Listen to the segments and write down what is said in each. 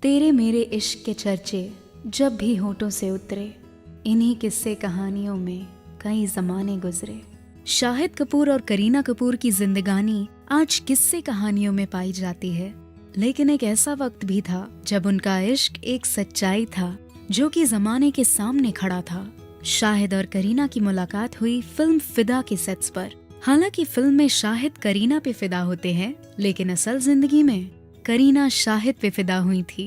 तेरे मेरे इश्क के चर्चे जब भी होठों से उतरे, इन्हीं किस्से कहानियों में कई जमाने गुजरे। शाहिद कपूर और करीना कपूर की जिंदगानी आज किस्से कहानियों में पाई जाती है, लेकिन एक ऐसा वक्त भी था जब उनका इश्क एक सच्चाई था जो कि जमाने के सामने खड़ा था। शाहिद और करीना की मुलाकात हुई फिल्म फिदा के सेट्स पर। हालांकि फिल्म में शाहिद करीना पे फिदा होते हैं, लेकिन असल जिंदगी में करीना शाहिद पे फिदा हुई थी।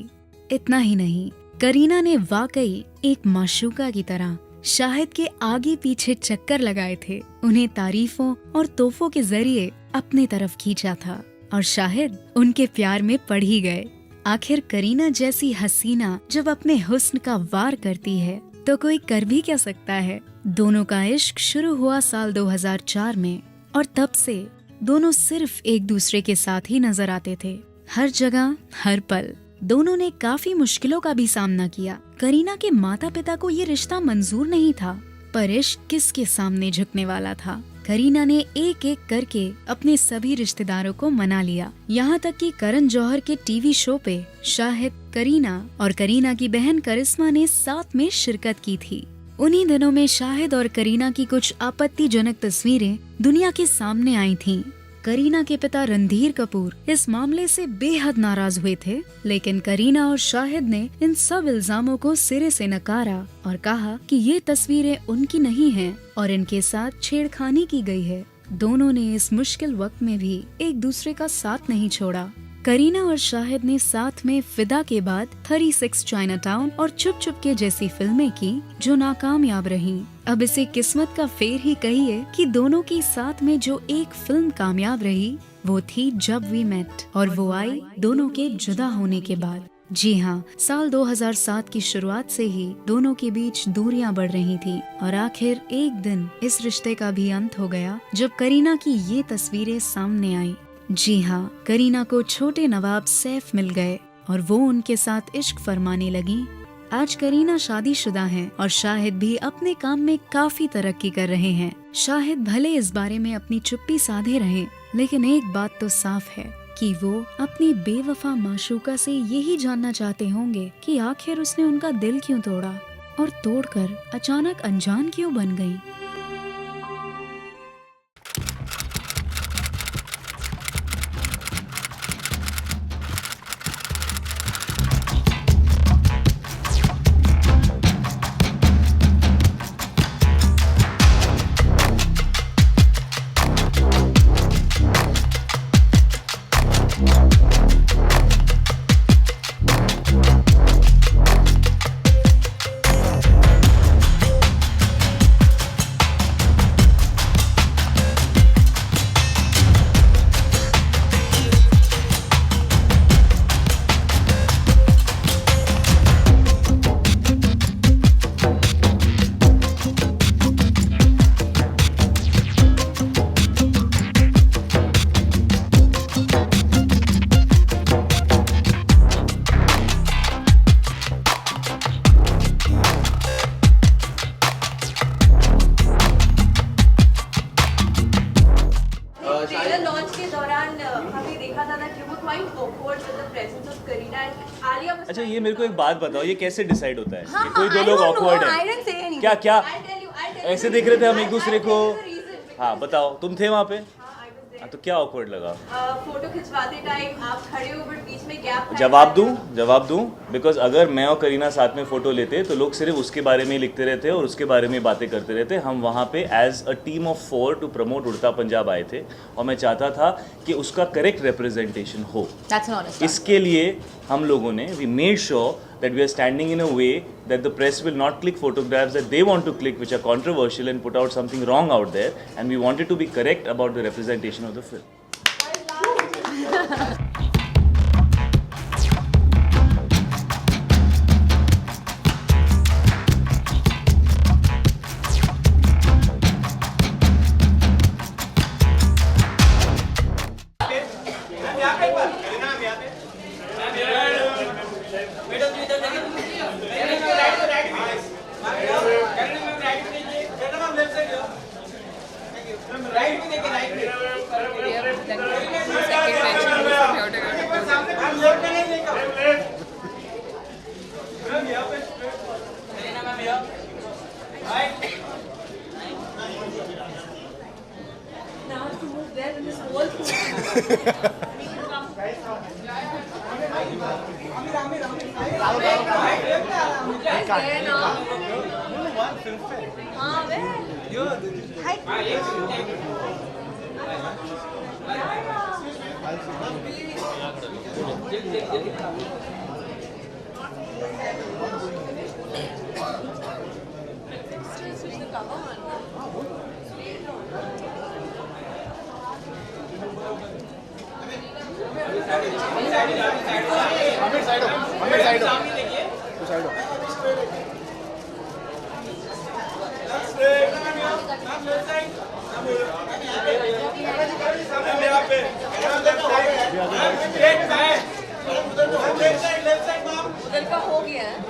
इतना ही नहीं, करीना ने वाकई एक माशूका की तरह शाहिद के आगे पीछे चक्कर लगाए थे, उन्हें तारीफों और तोहफों के जरिए अपने तरफ खींचा था और शाहिद उनके प्यार में पड़ ही गए। आखिर करीना जैसी हसीना जब अपने हुस्न का वार करती है तो कोई कर भी क्या सकता है। दोनों का इश्क शुरू हुआ साल 2004 में और तब से दोनों सिर्फ एक दूसरे के साथ ही नजर आते थे, हर जगह हर पल। दोनों ने काफी मुश्किलों का भी सामना किया। करीना के माता पिता को ये रिश्ता मंजूर नहीं था, पर इश्क किसके सामने झुकने वाला था। करीना ने एक एक करके अपने सभी रिश्तेदारों को मना लिया, यहाँ तक कि करण जौहर के टीवी शो पे शाहिद, करीना और करीना की बहन करिश्मा ने साथ में शिरकत की थी। उन्हीं दिनों में शाहिद और करीना की कुछ आपत्तिजनक तस्वीरें दुनिया के सामने आई थीं। करीना के पिता रणधीर कपूर इस मामले से बेहद नाराज हुए थे, लेकिन करीना और शाहिद ने इन सब इल्जामों को सिरे से नकारा और कहा कि ये तस्वीरें उनकी नहीं हैं और इनके साथ छेड़खानी की गई है। दोनों ने इस मुश्किल वक्त में भी एक दूसरे का साथ नहीं छोड़ा। करीना और शाहिद ने साथ में फिदा के बाद 36 चाइनाटाउन और चुप चुप के जैसी फिल्में की, जो नाकामयाब रहीं। अब इसे किस्मत का फेर ही कहिए कि दोनों की साथ में जो एक फिल्म कामयाब रही वो थी जब वी मेट, और वो आई दोनों के जुदा होने के बाद। जी हाँ, साल 2007 की शुरुआत से ही दोनों के बीच दूरियां बढ़ रही थी और आखिर एक दिन इस रिश्ते का भी अंत हो गया जब करीना की ये तस्वीरें सामने आई। जी हाँ, करीना को छोटे नवाब सैफ मिल गए और वो उनके साथ इश्क फरमाने लगी। आज करीना शादीशुदा हैं और शाहिद भी अपने काम में काफी तरक्की कर रहे हैं। शाहिद भले इस बारे में अपनी चुप्पी साधे रहे, लेकिन एक बात तो साफ है कि वो अपनी बेवफा माशूका से यही जानना चाहते होंगे कि आखिर उसने उनका दिल क्यों तोड़ा और तोड़कर अचानक अनजान क्यों बन गई। अच्छा, ये मेरे को एक बात बताओ, ये कैसे डिसाइड होता है कि कोई दो लोग I don't know, awkward I है? didn't say anything. क्या I'll tell you. ऐसे देख रहे थे हम एक दूसरे को? I'll tell you the reason. हाँ बताओ, तुम थे वहाँ पे? हाँ, I was there. हाँ, तो क्या ऑकवर्ड लगा? फोटो खिंचवाते टाइम आप खड़े हो बट बीच में गैप है। जवाब दूं बिकॉज अगर मैं और करीना साथ में फोटो लेते तो लोग सिर्फ उसके बारे में ही लिखते रहते और उसके बारे में बातें करते रहते। हम वहाँ पे as a team of 4 to promote Udta Punjab आए थे और मैं चाहता था कि उसका करेक्ट रिप्रेजेंटेशन हो। That's an honest इसके लिए हम लोगों ने we made sure that we are standing in a way that the press will not click photographs that they want to click which are controversial and put out something wrong out there, and we wanted to be correct about the representation of the film. Right में देखिए, right में। हाँ वे उधर का हो गया है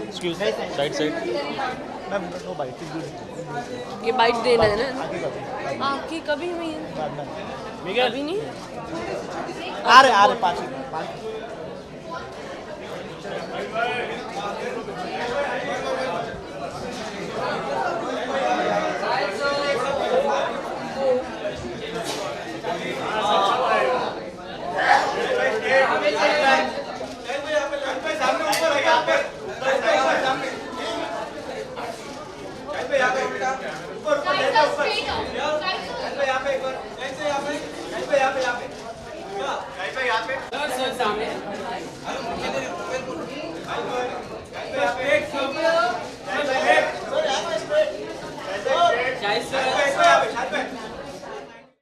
Excuse me, right side. Ma'am, no bite. ये बाइट देना है ना आके कभी नहीं अभी नहीं आ रहे पाँच Guys,